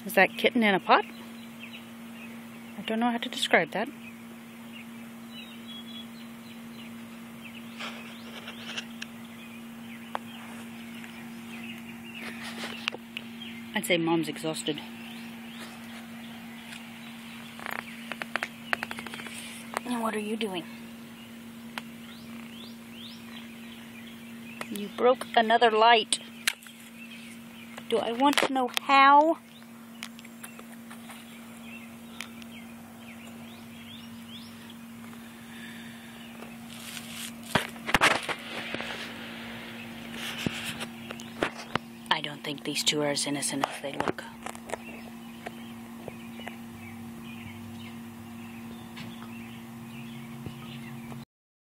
Is that kitten in a pot? I don't know how to describe that. I'd say Mom's exhausted. And what are you doing? You broke another light. Do I want to know how? I don't think these two are as innocent as they look.